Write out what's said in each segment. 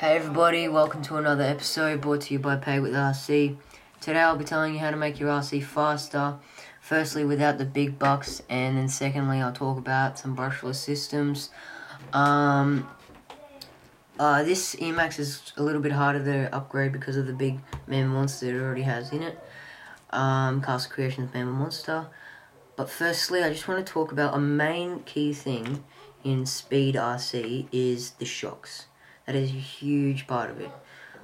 Hey everybody, welcome to another episode brought to you by paidwithrc. Today I'll be telling you how to make your RC faster. Firstly, without the big bucks, and then secondly, I'll talk about some brushless systems. This Emax is a little bit harder to upgrade because of the big Mammoth Monster it already has in it. Castle Creations Mammoth Monster. But firstly, I just want to talk about a main key thing in Speed RC is the shocks. That is a huge part of it.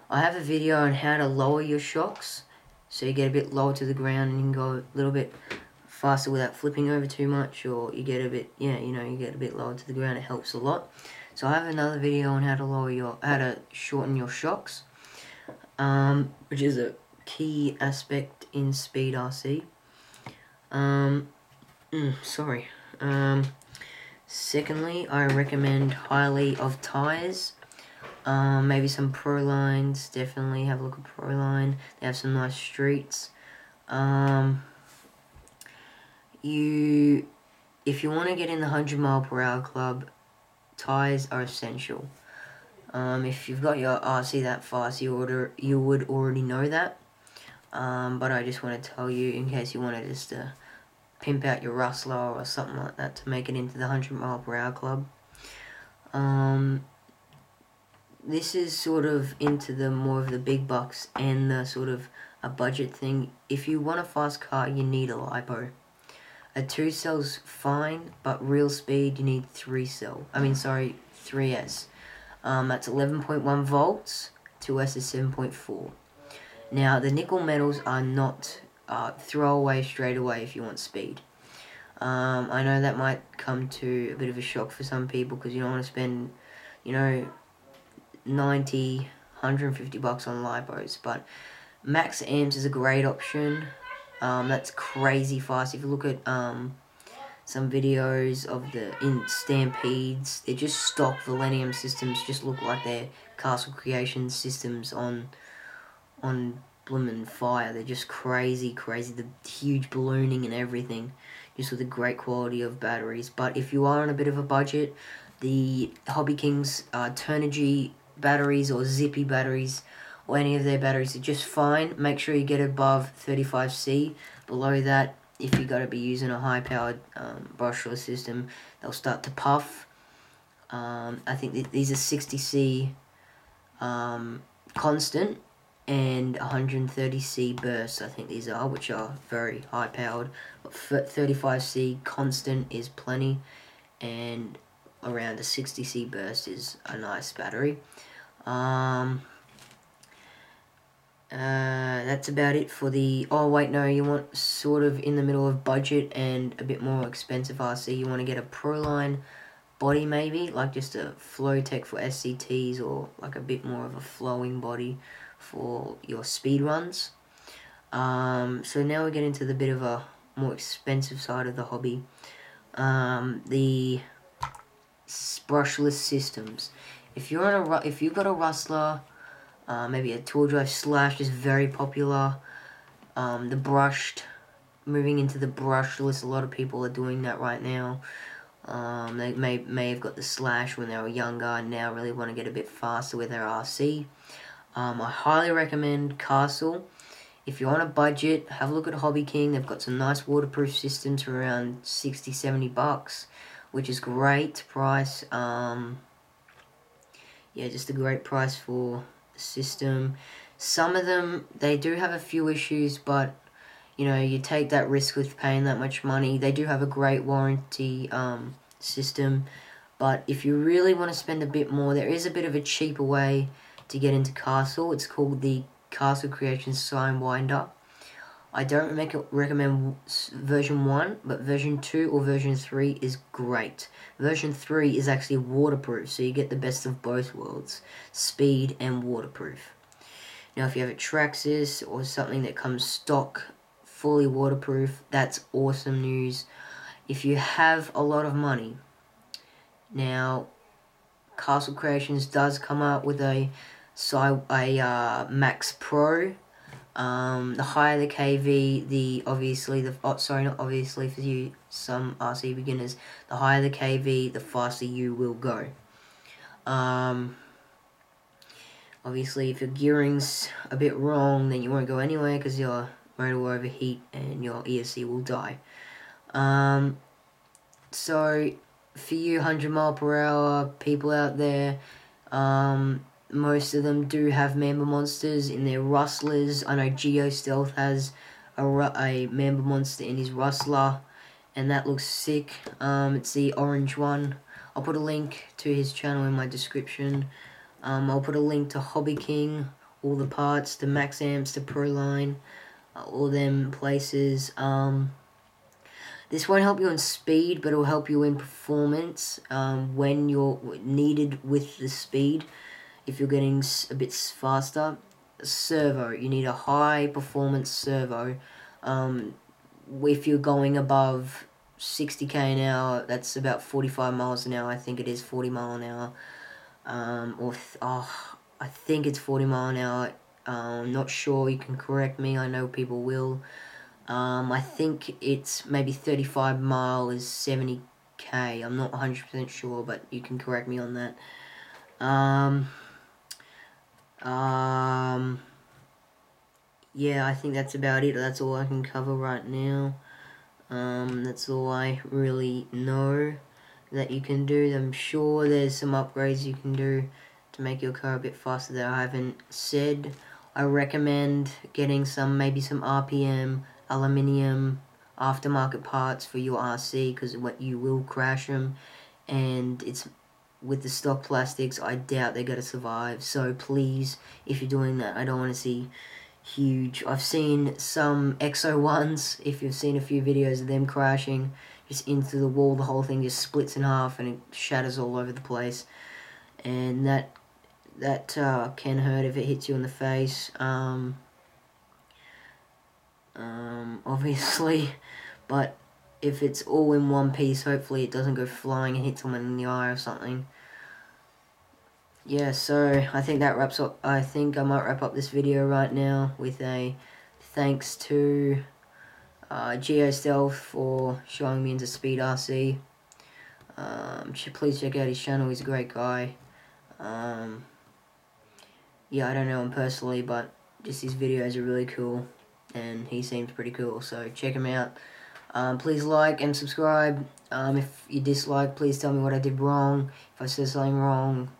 I have a video on how to lower your shocks so you get a bit lower to the ground and you can go a little bit faster without flipping over too much, or you get a bit, you get a bit lower to the ground. It helps a lot. So I have another video on how to shorten your shocks, which is a key aspect in Speed RC. Secondly, I recommend highly of tyres. Maybe some Pro Lines. Definitely have a look at Pro Line. They have some nice streets. If you want to get in the 100 mph club, tyres are essential. If you've got your RC that fast, you would already know that. But I just want to tell you in case you wanted just to pimp out your rustler or something like that to make it into the 100 mph club. This is sort of into the more of the big bucks and the sort of a budget thing. If you want a fast car, you need a LiPo. A 2-cell's fine, but real speed you need 3-cell. 3S. That's 11.1 volts. 2S is 7.4. Now the nickel metals are not throwaway straight away if you want speed. I know that might come to a bit of a shock for some people because you don't want to spend, 90, 150 bucks on lipos, but max amps is a great option. That's crazy fast. If you look at some videos of the Stampedes, they're just stock Millennium systems, just look like they're Castle Creation systems on bloomin' fire. They're just crazy, the huge ballooning and everything, just with a great quality of batteries. But if you are on a bit of a budget, the Hobby Kings Turnigy batteries or Zippy batteries or any of their batteries are just fine. Make sure you get above 35C. Below that, if you got to be using a high-powered brushless system, they'll start to puff. I think these are 60C constant and 130C bursts, I think these are, which are very high-powered. But 35C constant is plenty, and around a 60C burst is a nice battery. That's about it for the... Oh wait, no, you want sort of in the middle of budget and a bit more expensive RC. You want to get a Pro Line body maybe, like just a Flowtech for SCTs, or like a bit more of a flowing body for your speed runs. So now we get into the bit of a more expensive side of the hobby. The brushless systems. If you've got a rustler, maybe a tool drive slash is very popular. The brushed, moving into the brushless, a lot of people are doing that right now. They may have got the slash when they were younger and now really want to get a bit faster with their RC. I highly recommend Castle. If you're on a budget, have a look at Hobby King. They've got some nice waterproof systems for around 60-70 bucks, which is great price. Just a great price for the system. Some of them, they do have a few issues, but you take that risk with paying that much money. They do have a great warranty system, but if you really want to spend a bit more, there is a bit of a cheaper way to get into Castle. It's called the Castle Creation Sidewinder. I don't recommend version 1, but version 2 or version 3 is great. Version 3 is actually waterproof, so you get the best of both worlds, speed and waterproof. Now, if you have a Traxxas or something that comes stock, fully waterproof, that's awesome news. If you have a lot of money, now, Castle Creations does come up with a Max Pro. The higher the KV, for you, some RC beginners, the higher the KV, the faster you will go. Obviously, if your gearing's a bit wrong, then you won't go anywhere because your motor will overheat and your ESC will die. So, for you 100 mph people out there, most of them do have Mamba Monsters in their rustlers. I know Geo Stealth has a Mamba Monster in his rustler, and that looks sick. It's the orange one. I'll put a link to his channel in my description. I'll put a link to Hobby King, all the parts, the max amps, the Pro line, all them places. This won't help you in speed, but it will help you in performance when you're needed with the speed. If you're getting a bit faster, servo. You need a high performance servo. If you're going above 60k an hour, that's about 45 miles an hour. I think it is 40 mile an hour. I think it's 40 mile an hour. Not sure. You can correct me. I know people will. I think it's maybe 35 mile is 70k. I'm not 100% sure, but you can correct me on that. Yeah, I think that's about it. That's all I can cover right now. That's all I really know that you can do. I'm sure there's some upgrades you can do to make your car a bit faster that I haven't said. I recommend getting maybe some RPM, aluminium, aftermarket parts for your RC, because you will crash them, and it's with the stock plastics, I doubt they're going to survive. So please, if you're doing that, I don't want to see huge. I've seen some Exo ones, if you've seen a few videos of them crashing just into the wall, the whole thing just splits in half and it shatters all over the place, and that can hurt if it hits you in the face, obviously, but if it's all in one piece, hopefully it doesn't go flying and hit someone in the eye or something. Yeah, so I think that wraps up. I think I might wrap up this video right now with a thanks to Geo Stealth for showing me into Speed RC. Please check out his channel. He's a great guy. Yeah, I don't know him personally, but just his videos are really cool, and he seems pretty cool, so check him out. Please like and subscribe. If you dislike, please tell me what I did wrong. If I said something wrong,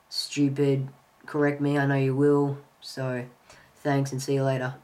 stupid, correct me. I know you will. So thanks, and see you later.